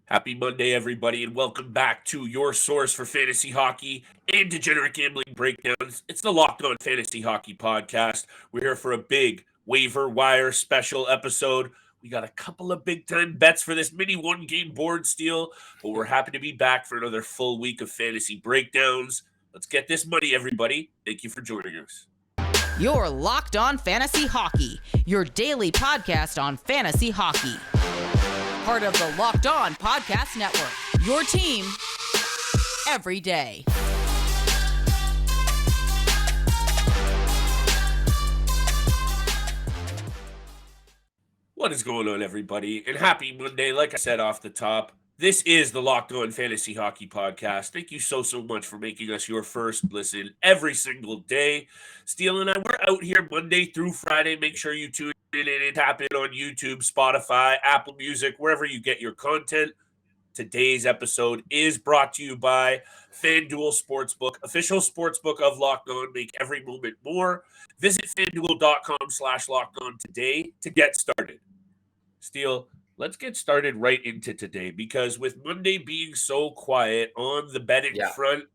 Happy Monday, everybody, and welcome back to your source for fantasy hockey and degenerate gambling breakdowns. It's the Locked On Fantasy Hockey Podcast. We're here for a big waiver wire special episode. We got a couple of big-time bets for this mini one-game board steal, but we're happy to be back for another full week of fantasy breakdowns. Let's get this money, everybody. Thank you for joining us. You're Locked On Fantasy Hockey, your daily podcast on fantasy hockey. Part of the Locked On Podcast Network, your team every day. What is going on, everybody? And happy Monday. Like I said off the top, this is the Locked On Fantasy Hockey Podcast. Thank you so much for making us your first listen every single day. Steele and I, we're out here Monday through Friday. Make sure you tune in and tap in on YouTube, Spotify, Apple Music, wherever you get your content. Today's episode is brought to you by FanDuel Sportsbook, official sportsbook of Locked On. Make every moment more. Visit FanDuel.com/LockedOn today to get started. Steele, let's get started right into today because with Monday being so quiet on the betting front,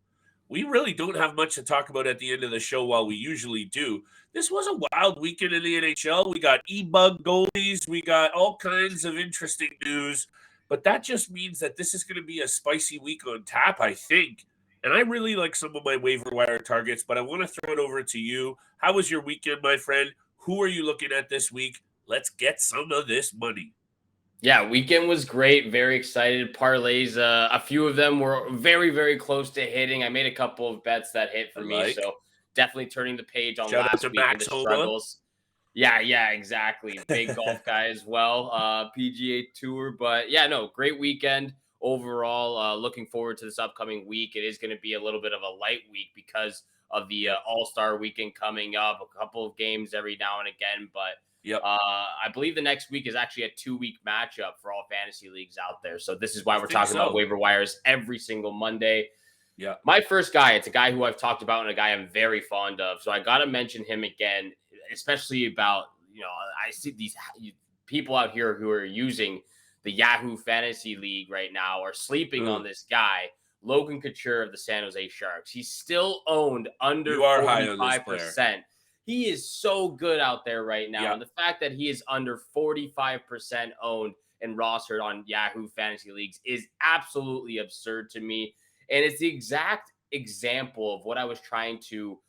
we really don't have much to talk about at the end of the show while we usually do. This was a wild weekend in the NHL. We got e-bug goalies. We got all kinds of interesting news. But that just means that this is going to be a spicy week on tap, I think. And I really like some of my waiver wire targets, but I want to throw it over to you. How was your weekend, my friend? Who are you looking at this week? Let's get some of this money. Yeah, weekend was great. Very excited. Parlays, a few of them were very, very close to hitting. I made a couple of bets that hit for me, so definitely turning the page on last week and the struggles. Yeah, exactly. Big golf guy as well, PGA Tour. But yeah, no, great weekend overall. Looking forward to this upcoming week. It is going to be a little bit of a light week because of the All-Star weekend coming up. A couple of games every now and again, but I believe the next week is actually a 2-week matchup for all fantasy leagues out there. So this is why we're talking about waiver wires every single Monday. Yeah. My first guy, it's a guy who I've talked about and a guy I'm very fond of. So I got to mention him again, especially about, I see these people out here who are using the Yahoo Fantasy League right now are sleeping on this guy, Logan Couture of the San Jose Sharks. He's still owned under 45%. He is so good out there right now. Yeah. And the fact that he is under 45% owned and rostered on Yahoo Fantasy Leagues is absolutely absurd to me. And it's the exact example of what I was trying to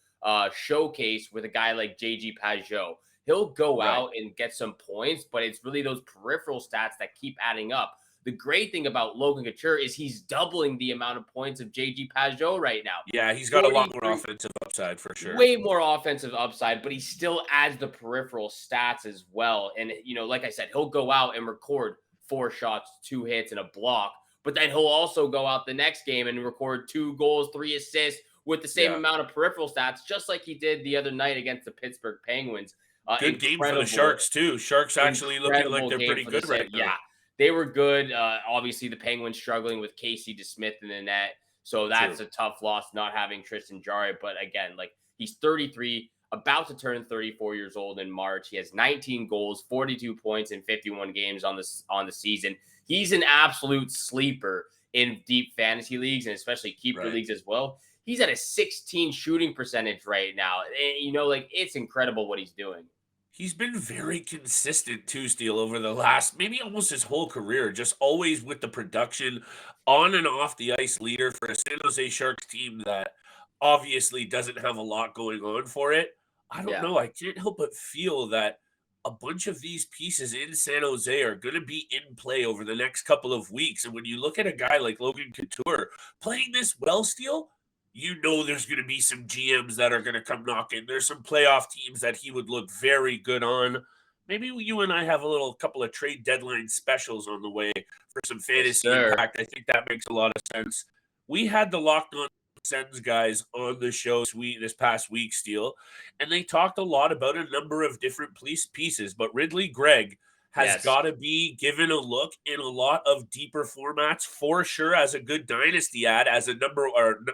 showcase with a guy like JG Pageau. He'll go out and get some points, but it's really those peripheral stats that keep adding up. The great thing about Logan Couture is he's doubling the amount of points of JG Pageau right now. Yeah, he's got a lot more offensive upside for sure. Way more offensive upside, but he still adds the peripheral stats as well. And, like I said, he'll go out and record 4 shots, 2 hits, and a block. But then he'll also go out the next game and record 2 goals, 3 assists with the same amount of peripheral stats, just like he did the other night against the Pittsburgh Penguins. Good game for the Sharks, too. Sharks actually looking like they're pretty good right now. Yeah, they were good. Obviously, the Penguins struggling with Casey DeSmith in the net. So that's a tough loss, not having Tristan Jarry. But again, he's 33, about to turn 34 years old in March. He has 19 goals, 42 points in 51 games on the season. He's an absolute sleeper in deep fantasy leagues and especially keeper leagues as well. He's at a 16 shooting percentage right now. And, it's incredible what he's doing. He's been very consistent too, Steele, over the last, maybe almost his whole career, just always with the production on and off the ice leader for a San Jose Sharks team that obviously doesn't have a lot going on for it. I don't know. I can't help but feel that a bunch of these pieces in San Jose are going to be in play over the next couple of weeks. And when you look at a guy like Logan Couture playing this well, Steele, there's going to be some GMs that are going to come knocking. There's some playoff teams that he would look very good on. Maybe you and I have a couple of trade deadline specials on the way for some fantasy impact. I think that makes a lot of sense. We had the Locked On Sens guys on the show this past week, Steele, and they talked a lot about a number of different pieces, but Ridly Greig has got to be given a look in a lot of deeper formats for sure as a good dynasty ad, as a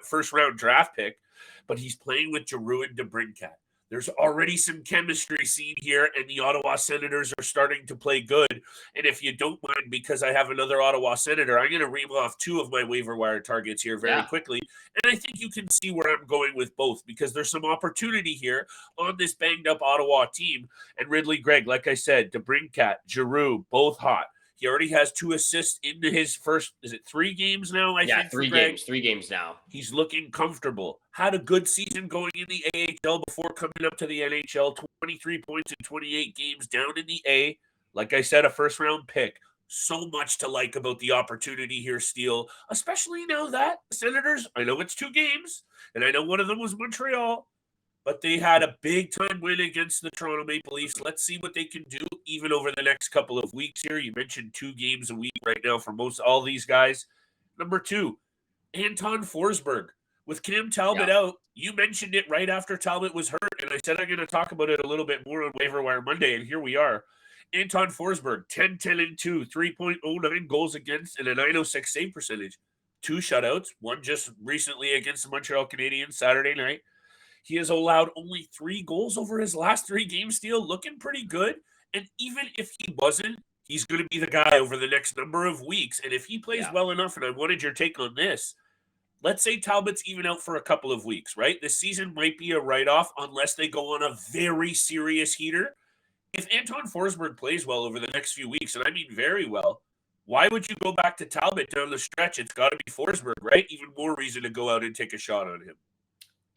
first round draft pick, but he's playing with Giroux and DeBrincat. There's already some chemistry seen here, and the Ottawa Senators are starting to play good. And if you don't mind, because I have another Ottawa Senator, I'm going to ream off two of my waiver wire targets here very quickly. And I think you can see where I'm going with both, because there's some opportunity here on this banged-up Ottawa team. And Ridly Greig, like I said, DeBrincat, Giroux, both hot. He already has 2 assists into his first, is it 3 games now? I think 3 games now. He's looking comfortable. Had a good season going in the AHL before coming up to the NHL. 23 points in 28 games down in the A. Like I said, a first-round pick. So much to like about the opportunity here, Steele, especially now that the Senators, I know it's 2 games, and I know one of them was Montreal, but they had a big-time win against the Toronto Maple Leafs. Let's see what they can do even over the next couple of weeks here. You mentioned 2 games a week right now for most all these guys. Number 2, Anton Forsberg. With Cam Talbot out, you mentioned it right after Talbot was hurt, and I said I'm going to talk about it a little bit more on Waiver Wire Monday, and here we are. Anton Forsberg, 10-10-2, 3.09 goals against, and a .906 save percentage. 2 shutouts, one just recently against the Montreal Canadiens Saturday night. He has allowed only 3 goals over his last 3 games, Steele, looking pretty good. And even if he wasn't, he's going to be the guy over the next number of weeks. And if he plays well enough, and I wanted your take on this, let's say Talbot's even out for a couple of weeks, right? This season might be a write-off unless they go on a very serious heater. If Anton Forsberg plays well over the next few weeks, and I mean very well, why would you go back to Talbot down the stretch? It's got to be Forsberg, right? Even more reason to go out and take a shot on him.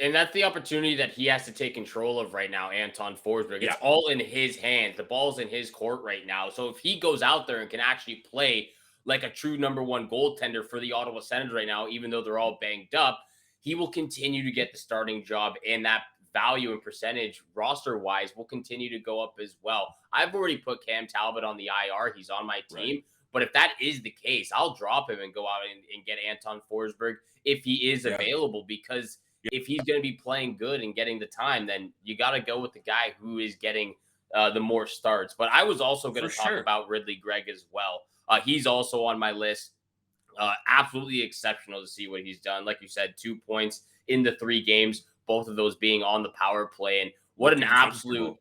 And that's the opportunity that he has to take control of right now, Anton Forsberg. It's all in his hands. The ball's in his court right now. So if he goes out there and can actually play like a true number 1 goaltender for the Ottawa Senators right now, even though they're all banged up, he will continue to get the starting job, and that value and percentage roster-wise will continue to go up as well. I've already put Cam Talbot on the IR. He's on my team. But if that is the case, I'll drop him and go out and get Anton Forsberg if he is available, because if he's going to be playing good and getting the time, then you got to go with the guy who is getting the more starts. But I was also going to talk about Ridly Greig as well. He's also on my list. Absolutely exceptional to see what he's done. Like you said, 2 points in the 3 games, both of those being on the power play. And what an absolute,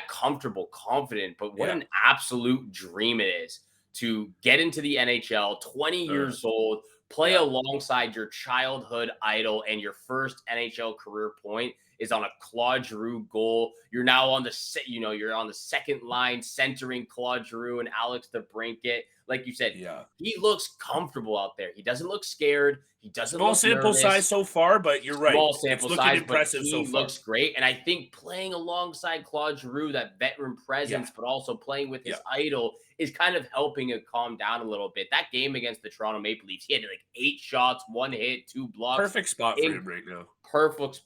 comfortable, confident, but what an absolute dream it is to get into the NHL, 20 years old, play alongside your childhood idol, and your first NHL career point is on a Claude Giroux goal. You're now on the you're on the second line centering Claude Giroux and Alex DeBrincat. Like you said, he looks comfortable out there. He doesn't look scared. He doesn't look sample nervous. Size so far, but you're right. Small sample size, impressive but he looks great. And I think playing alongside Claude Giroux, that veteran presence, but also playing with his idol, is kind of helping it calm down a little bit. That game against the Toronto Maple Leafs, he had like 8 shots, 1 hit, 2 blocks. Perfect spot for him right now.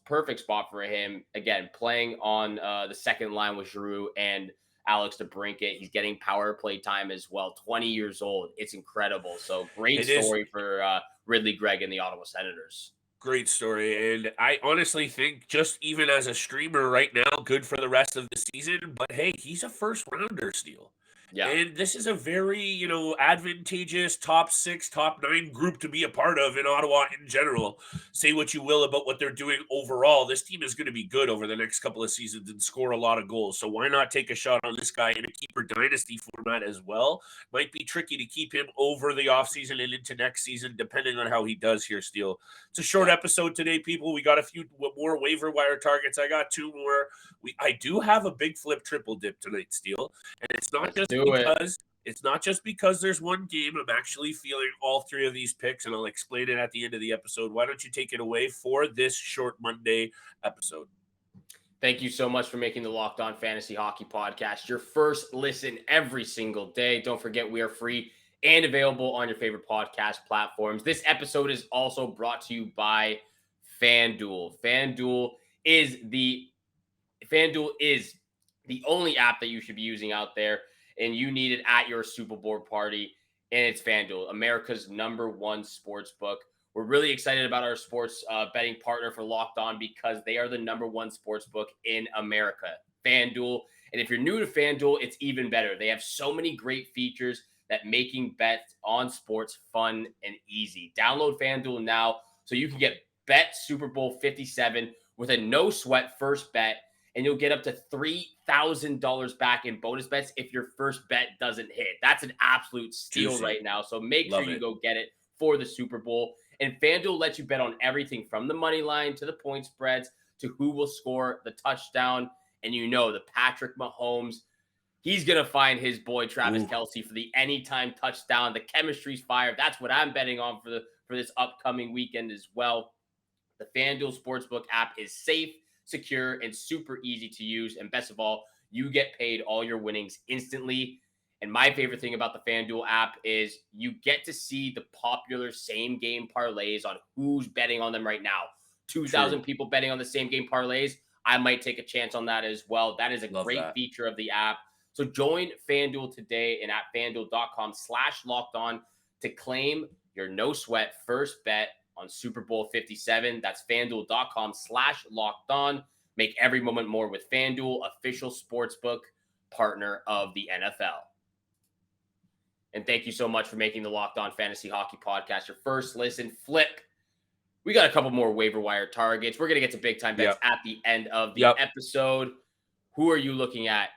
Perfect spot for him. Again, playing on the second line with Giroux and Alex DeBrincat. He's getting power play time as well. 20 years old. It's incredible. So great story for Ridly Greig and the Ottawa Senators. Great story. And I honestly think, just even as a streamer right now, good for the rest of the season. But hey, he's a first rounder, Steele. Yeah. And this is a very, advantageous top 6, top 9 group to be a part of in Ottawa in general. Say what you will about what they're doing overall. This team is going to be good over the next couple of seasons and score a lot of goals. So why not take a shot on this guy in a keeper dynasty format as well? Might be tricky to keep him over the offseason and into next season, depending on how he does here, Steele. It's a short episode today, people. We got a few more waiver wire targets. I got 2 more. I do have a big flip triple dip tonight, Steele. And it's not just because there's one game. I'm actually feeling all 3 of these picks, and I'll explain it at the end of the episode. Why don't you take it away for this short Monday episode? Thank you so much for making the Locked On Fantasy Hockey Podcast your first listen every single day. Don't forget, we are free and available on your favorite podcast platforms. This episode is also brought to you by FanDuel. FanDuel is the only app that you should be using out there, and you need it at your Super Bowl party, and it's FanDuel, America's #1 sports book. We're really excited about our sports betting partner for Locked On, because they are the #1 sports book in America, FanDuel. And if you're new to FanDuel, it's even better. They have so many great features that making bets on sports fun and easy. Download FanDuel now so you can bet Super Bowl 57 with a no-sweat first bet and you'll get up to $3,000 back in bonus bets if your first bet doesn't hit. That's an absolute steal Juicy. right now. So make Love sure you it. go get it for the Super Bowl. And FanDuel lets you bet on everything from the money line to the point spreads to who will score the touchdown. And you know, the Patrick Mahomes, he's going to find his boy Travis Kelce for the anytime touchdown. The chemistry's fire. That's what I'm betting on for this upcoming weekend as well. The FanDuel Sportsbook app is safe, secure, and super easy to use. And best of all, you get paid all your winnings instantly. And my favorite thing about the FanDuel app is you get to see the popular same game parlays on who's betting on them right now. 2,000 people betting on the same game parlays. I might take a chance on that as well. That is a great feature of the app. So join FanDuel today and at FanDuel.com/lockedon to claim your no sweat first bet on Super Bowl 57. That's FanDuel.com/lockedon. Make every moment more with FanDuel, official sportsbook partner of the NFL. And thank you so much for making the Locked On Fantasy Hockey Podcast your first listen. Flip. We got a couple more waiver wire targets. We're going to get to big time bets at the end of the episode. Who are you looking at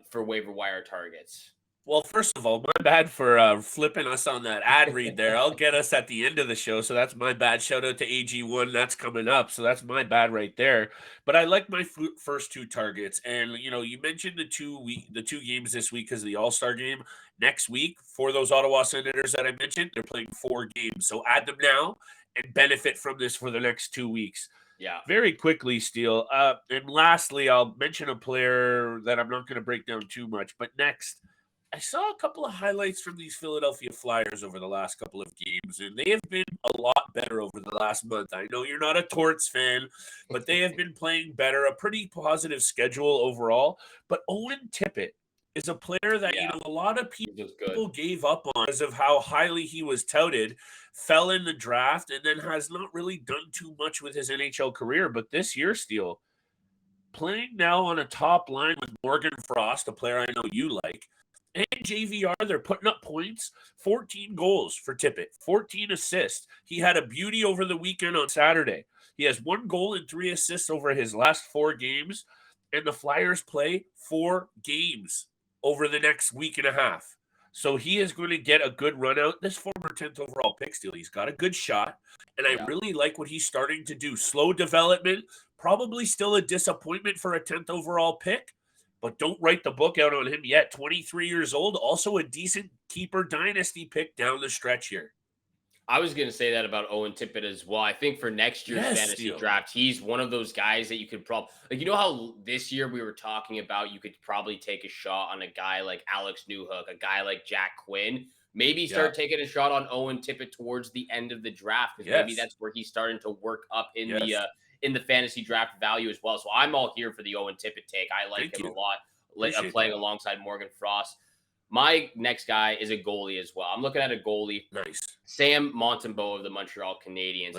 for waiver wire targets? Well, first of all, my bad for flipping us on that ad read there. I'll get us at the end of the show, so that's my bad. Shout out to AG1, that's coming up, so that's my bad right there. But I like my first two targets, and you mentioned the two games this week because of the All-Star Game. Next week for those Ottawa Senators that I mentioned, they're playing 4 games, so add them now and benefit from this for the next 2 weeks. Yeah. Very quickly, Steele. And lastly, I'll mention a player that I'm not going to break down too much, but next, I saw a couple of highlights from these Philadelphia Flyers over the last couple of games, and they have been a lot better over the last month. I know you're not a Torts fan, but they have been playing better, a pretty positive schedule overall. But Owen Tippett is a player that, a lot of people gave up on because of how highly he was touted, fell in the draft, and then has not really done too much with his NHL career. But this year, Steele, playing now on a top line with Morgan Frost, a player I know you like, and JVR, they're putting up points. 14 goals for Tippett, 14 assists. He had a beauty over the weekend on Saturday. He has 1 goal and 3 assists over his last 4 games, and the Flyers play 4 games over the next week and a half. So he is going to get a good run out. This former 10th overall pick, Steele, he's got a good shot, and I really like what he's starting to do. Slow development, probably still a disappointment for a 10th overall pick, but don't write the book out on him yet. 23 years old, also a decent keeper dynasty pick down the stretch here. I was going to say that about Owen Tippett as well. I think for next year's fantasy draft, he's one of those guys that you could probably, how this year we were talking about, you could probably take a shot on a guy like Alex Newhook, a guy like Jack Quinn. Maybe start taking a shot on Owen Tippett towards the end of the draft, because maybe that's where he's starting to work up in the fantasy draft value as well. So I'm all here for the Owen Tippett take. I like him a lot, playing alongside Morgan Frost. My next guy is a goalie as well. I'm looking at a goalie. Nice. Sam Montembault of the Montreal Canadiens.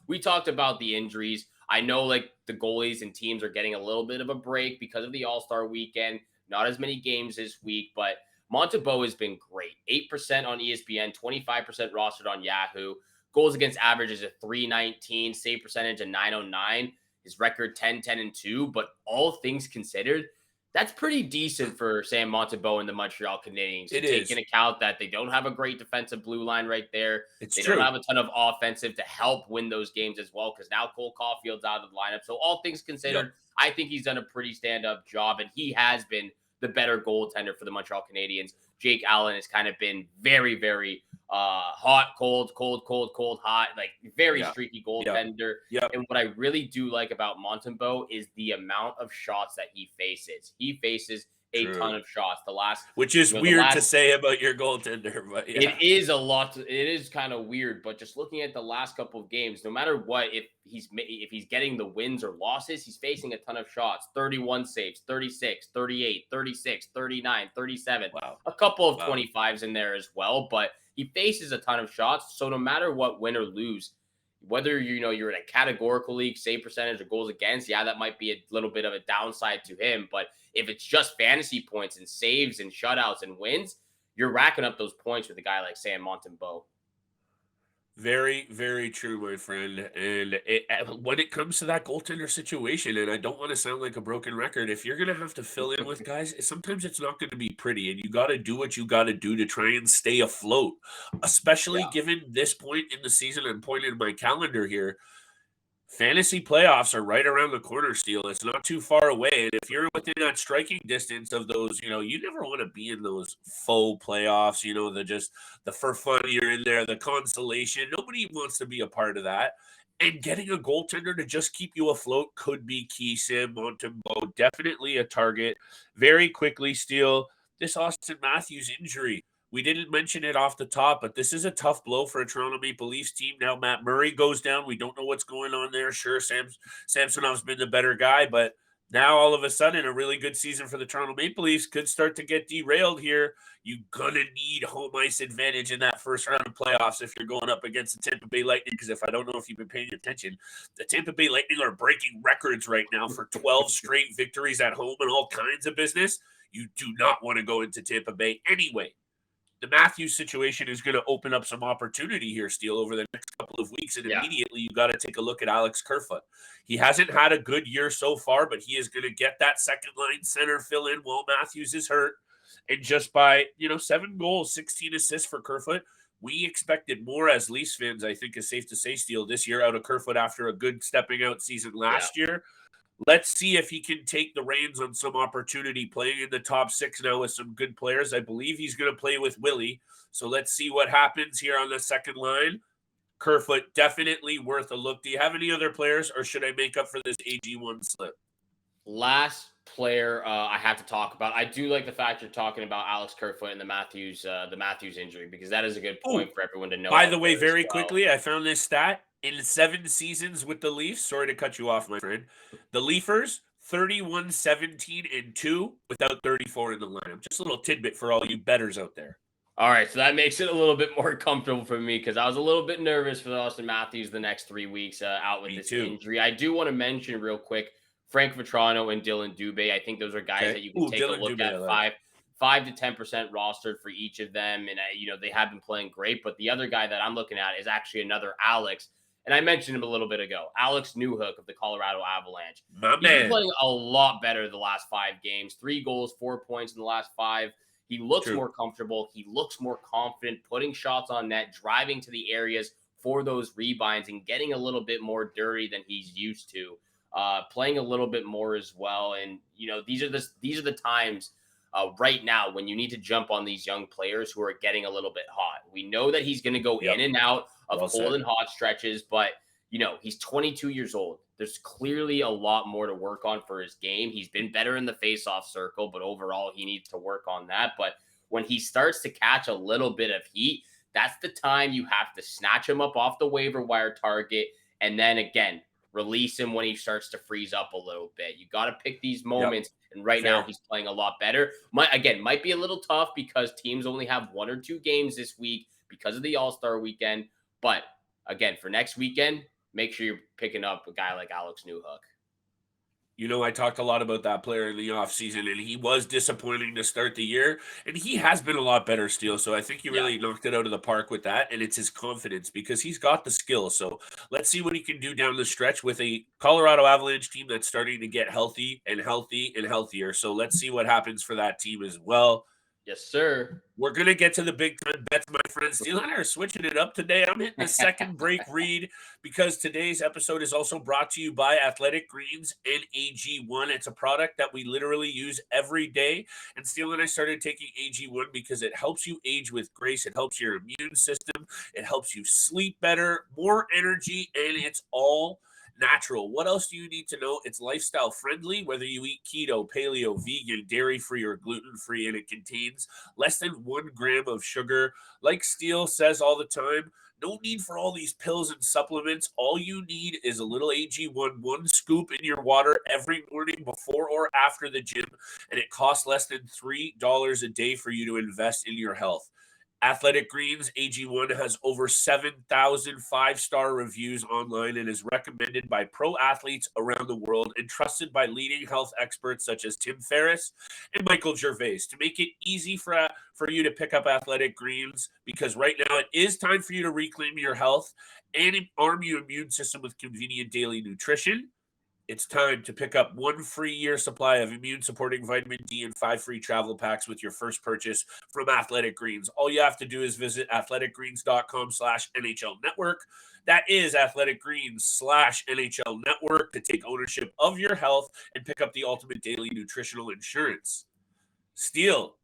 We talked about the injuries. I know the goalies and teams are getting a little bit of a break because of the All-Star weekend. Not as many games this week, but Montembault has been great. 8% on ESPN, 25% rostered on Yahoo. Goals against average is a .319, save percentage a .909. His record 10-10-2. But all things considered, that's pretty decent for Sam Montembault and the Montreal Canadiens. Take into account that they don't have a great defensive blue line right there. They don't have a ton of offensive to help win those games as well, because now Cole Caulfield's out of the lineup. So all things considered, I think he's done a pretty stand-up job, and he has been the better goaltender for the Montreal Canadiens. Jake Allen has kind of been very, very hot, cold, hot, very streaky goaltender. And what I really do like about Montembault is the amount of shots that he faces. He faces a ton of shots. Which is weird to say about your goaltender, but it is a lot. It is kind of weird, but just looking at the last couple of games, no matter what, if he's getting the wins or losses, he's facing a ton of shots. 31 saves, 36, 38, 36, 39, 37. Wow. A couple of 25s in there as well, but he faces a ton of shots. So no matter what, win or lose, whether you're in a categorical league, save percentage or goals against, that might be a little bit of a downside to him. But if it's just fantasy points and saves and shutouts and wins, you're racking up those points with a guy like Sam Montembault. Very, very true, my friend. And when it comes to that goaltender situation, and I don't want to sound like a broken record, if you're going to have to fill in with guys, sometimes it's not going to be pretty, and you got to do what you got to do to try and stay afloat, especially Yeah. given this point in the season and point in my calendar here. Fantasy playoffs are right around the corner, Steele. It's not too far away. And if you're within that striking distance of those, you never want to be in those faux playoffs, the for fun you're in there, the consolation. Nobody wants to be a part of that. And getting a goaltender to just keep you afloat could be key. Sam Montembault, definitely a target. Very quickly, Steele, this Auston Matthews injury. We didn't mention it off the top, but this is a tough blow for a Toronto Maple Leafs team. Now Matt Murray goes down. We don't know what's going on there. Sure, Samsonov's been the better guy, but now all of a sudden a really good season for the Toronto Maple Leafs could start to get derailed here. You're going to need home ice advantage in that first round of playoffs if you're going up against the Tampa Bay Lightning, because if I don't know if you've been paying attention, the Tampa Bay Lightning are breaking records right now for 12 straight victories at home and all kinds of business. You do not want to go into Tampa Bay anyway. The Matthews situation is going to open up some opportunity here, Steele, over the next couple of weeks. And immediately you got to take a look at Alex Kerfoot. He hasn't had a good year so far, but he is going to get that second line center fill in while Matthews is hurt. And just by, 7 goals, 16 assists for Kerfoot, we expected more as Leafs fans, I think is safe to say, Steele, this year out of Kerfoot after a good stepping out season last year. Let's see if he can take the reins on some opportunity playing in the top 6 now with some good players. I believe he's going to play with Willie. So let's see what happens here on the second line. Kerfoot, definitely worth a look. Do you have any other players, or should I make up for this AG1 slip? Last player I have to talk about. I do like the fact you're talking about Alex Kerfoot and the Matthews injury, because that is a good point for everyone to know. By the way, very quickly, I found this stat. In 7 seasons with the Leafs, sorry to cut you off, my friend, the Leafers, 31, 17, and 2 without 34 in the lineup. Just a little tidbit for all you bettors out there. All right, so that makes it a little bit more comfortable for me, because I was a little bit nervous for Auston Matthews the next 3 weeks out with this injury. I do want to mention real quick Frank Vetrano and Dylan Dubé. I think those are guys that you can take Dylan a look Dubé, at. 5 to 10% rostered for each of them, and they have been playing great. But the other guy that I'm looking at is actually another Alex. And I mentioned him a little bit ago, Alex Newhook of the Colorado Avalanche. He's been playing a lot better the last 5 games. 3 goals, 4 points in the last 5. He looks more comfortable. He looks more confident, putting shots on net, driving to the areas for those rebinds, and getting a little bit more dirty than he's used to. Playing a little bit more as well. And, these are the times right now when you need to jump on these young players who are getting a little bit hot. We know that he's going to go in and out of cold and hot stretches, but he's 22 years old. There's clearly a lot more to work on for his game. He's been better in the faceoff circle, but overall he needs to work on that. But when he starts to catch a little bit of heat, that's the time you have to snatch him up off the waiver wire target, and then again release him when he starts to freeze up a little bit. You got to pick these moments. And right now he's playing a lot better. Might be a little tough because teams only have 1 or 2 games this week because of the All-Star weekend. But again, for next weekend, make sure you're picking up a guy like Alex Newhook. I talked a lot about that player in the offseason, and he was disappointing to start the year, and he has been a lot better, Steele. So I think he really knocked it out of the park with that, and it's his confidence because he's got the skill. So let's see what he can do down the stretch with a Colorado Avalanche team that's starting to get healthy and healthier. So let's see what happens for that team as well. Yes, sir. We're going to get to the big time bets, my friends. Steele and I are switching it up today. I'm hitting the second break read because today's episode is also brought to you by Athletic Greens and AG1. It's a product that we literally use every day. And Steele and I started taking AG1 because it helps you age with grace. It helps your immune system. It helps you sleep better, more energy, and it's all natural. What else do you need to know? It's lifestyle friendly, whether you eat keto, paleo, vegan, dairy-free, or gluten-free, and it contains less than 1 gram of sugar. Like Steele says all the time, no need for all these pills and supplements. All you need is a little AG1, 1 scoop in your water every morning before or after the gym, and it costs less than $3 a day for you to invest in your health. Athletic Greens AG1 has over 7,000 five-star reviews online and is recommended by pro athletes around the world and trusted by leading health experts such as Tim Ferriss and Michael Gervais to make it easy for you to pick up Athletic Greens, because right now it is time for you to reclaim your health and arm your immune system with convenient daily nutrition. It's time to pick up 1 free year supply of immune-supporting vitamin D and 5 free travel packs with your first purchase from Athletic Greens. All you have to do is visit athleticgreens.com/NHL Network. That is athleticgreens/NHL Network to take ownership of your health and pick up the ultimate daily nutritional insurance. Steele,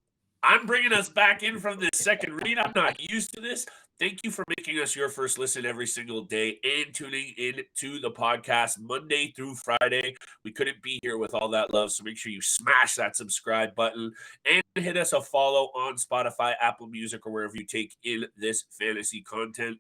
I'm bringing us back in from this second read. I'm not used to this. Thank you for making us your first listen every single day and tuning in to the podcast Monday through Friday. We couldn't be here with all that love, so make sure you smash that subscribe button and hit us a follow on Spotify, Apple Music, or wherever you take in this fantasy content.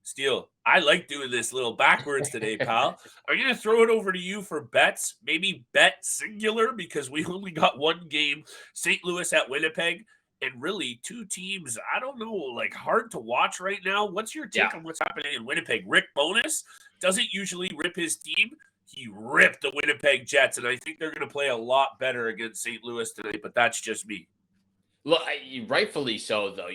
Steele, I like doing this little backwards today, pal. I'm going to throw it over to you for bets, maybe bet singular, because we only got one game, St. Louis at Winnipeg. And really, 2 teams, I don't know, like hard to watch right now. What's your take on what's happening in Winnipeg? Rick Bowness doesn't usually rip his team. He ripped the Winnipeg Jets, and I think they're going to play a lot better against St. Louis tonight, but that's just me. Look, rightfully so, though.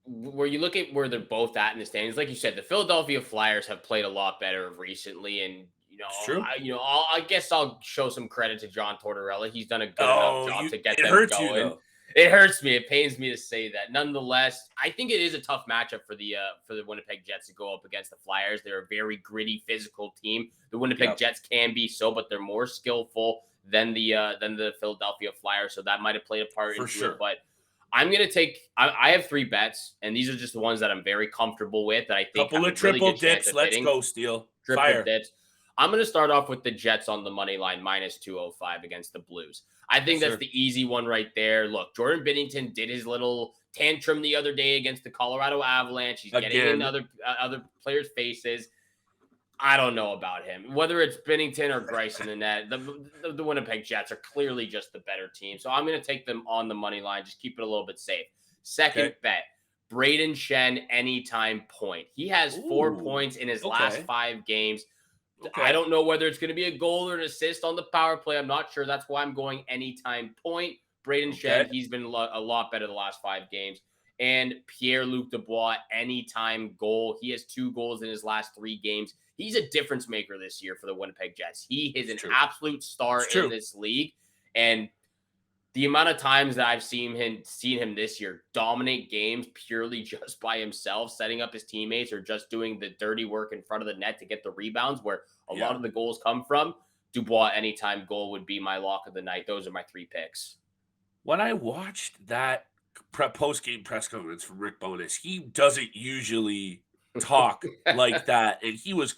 Where you look at where they're both at in the standings, like you said, the Philadelphia Flyers have played a lot better recently, and I guess I'll show some credit to John Tortorella. He's done a good enough job to get them going. It hurts me. It pains me to say that. Nonetheless, I think it is a tough matchup for the Winnipeg Jets to go up against the Flyers. They're a very gritty, physical team. The Winnipeg Jets can be so, but they're more skillful than the Philadelphia Flyers. So that might have played a part into it. But I'm gonna take. I have 3 bets, and these are just the ones that I'm very comfortable with. That I think couple of triple dips. Let's go, Steele. Triple dips. I'm going to start off with the Jets on the money line, -205 against the Blues. I think that's the easy one right there. Look, Jordan Binnington did his little tantrum the other day against the Colorado Avalanche. He's getting in other players' faces. I don't know about him. Whether it's Binnington or Greigs in the net, the Winnipeg Jets are clearly just the better team. So I'm going to take them on the money line. Just keep it a little bit safe. Second bet, Brayden Schenn anytime point. He has 4 points in his last 5 games. I don't know whether it's going to be a goal or an assist on the power play. I'm not sure. That's why I'm going anytime point. Brayden Schenn, he's been a lot better the last 5 games. And Pierre-Luc Dubois, anytime goal. He has 2 goals in his last 3 games. He's a difference maker this year for the Winnipeg Jets. He is an absolute star in this league. And the amount of times that I've seen him this year dominate games purely just by himself, setting up his teammates or just doing the dirty work in front of the net to get the rebounds where a lot of the goals come from. Dubois anytime goal would be my lock of the night. Those are my 3 picks. When I watched that post-game press conference from Rick Bowness, he doesn't usually talk like that, and he was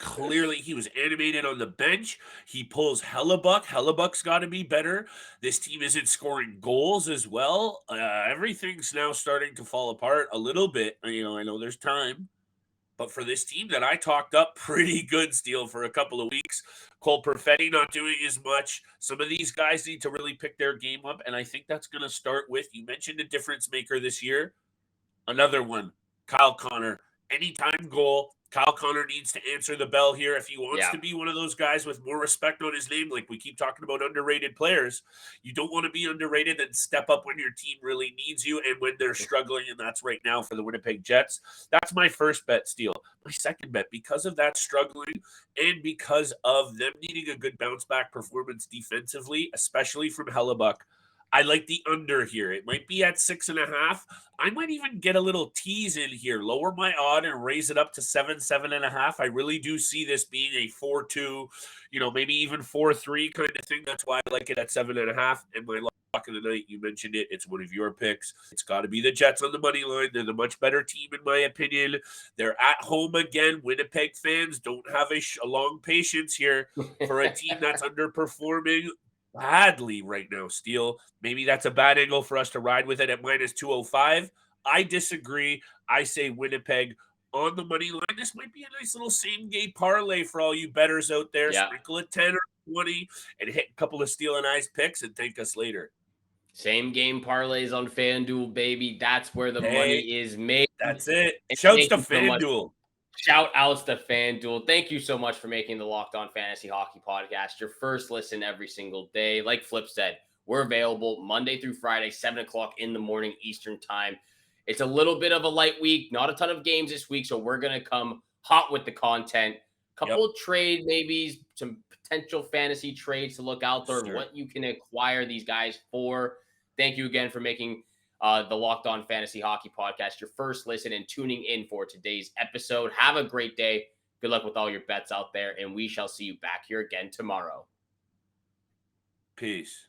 animated on the bench. He pulls Hellebuck. Hellebuck's got to be better. This team isn't scoring goals as well. Everything's now starting to fall apart a little bit. I know there's time, but for this team that I talked up pretty good, Steele, for a couple of weeks, Cole Perfetti not doing as much. Some of these guys need to really pick their game up, and I think that's going to start with, you mentioned a difference maker this year. Another one, Kyle Connor. Anytime goal. Kyle Connor needs to answer the bell here if he wants to be one of those guys with more respect on his name. Like we keep talking about underrated players. You don't want to be underrated and step up when your team really needs you and when they're struggling, and that's right now for the Winnipeg Jets. That's my first bet, Steele. My second bet, because of that struggling and because of them needing a good bounce back performance defensively, especially from Hellebuck, I like the under here. It might be at 6.5. I might even get a little tease in here, lower my odd and raise it up to 7.5. I really do see this being a 4-2, maybe even 4-3 kind of thing. That's why I like it at 7.5. And my lock of the night, you mentioned it. It's one of your picks. It's got to be the Jets on the money line. They're the much better team, in my opinion. They're at home again. Winnipeg fans don't have a long patience here for a team that's underperforming badly right now, Steele. Maybe that's a bad angle for us to ride with it at -205. I disagree. I say Winnipeg on the money line. This might be a nice little same game parlay for all you bettors out there. Sprinkle a 10 or 20 and hit a couple of Steele and I's picks and thank us later. Same game parlays on FanDuel, baby. That's where the money is made. That's it. And Shouts thank to you so much. FanDuel. Shout outs to FanDuel. Thank you so much for making the Locked On Fantasy Hockey Podcast your first listen every single day. Like Flip said, we're available Monday through Friday, 7 o'clock in the morning Eastern time. It's a little bit of a light week, not a ton of games this week, so we're going to come hot with the content. Couple of trade, maybe some potential fantasy trades to look out there, what you can acquire these guys for. Thank you again for making the Locked On Fantasy Hockey Podcast your first listen and tuning in for today's episode. Have a great day. Good luck with all your bets out there, and we shall see you back here again tomorrow. Peace.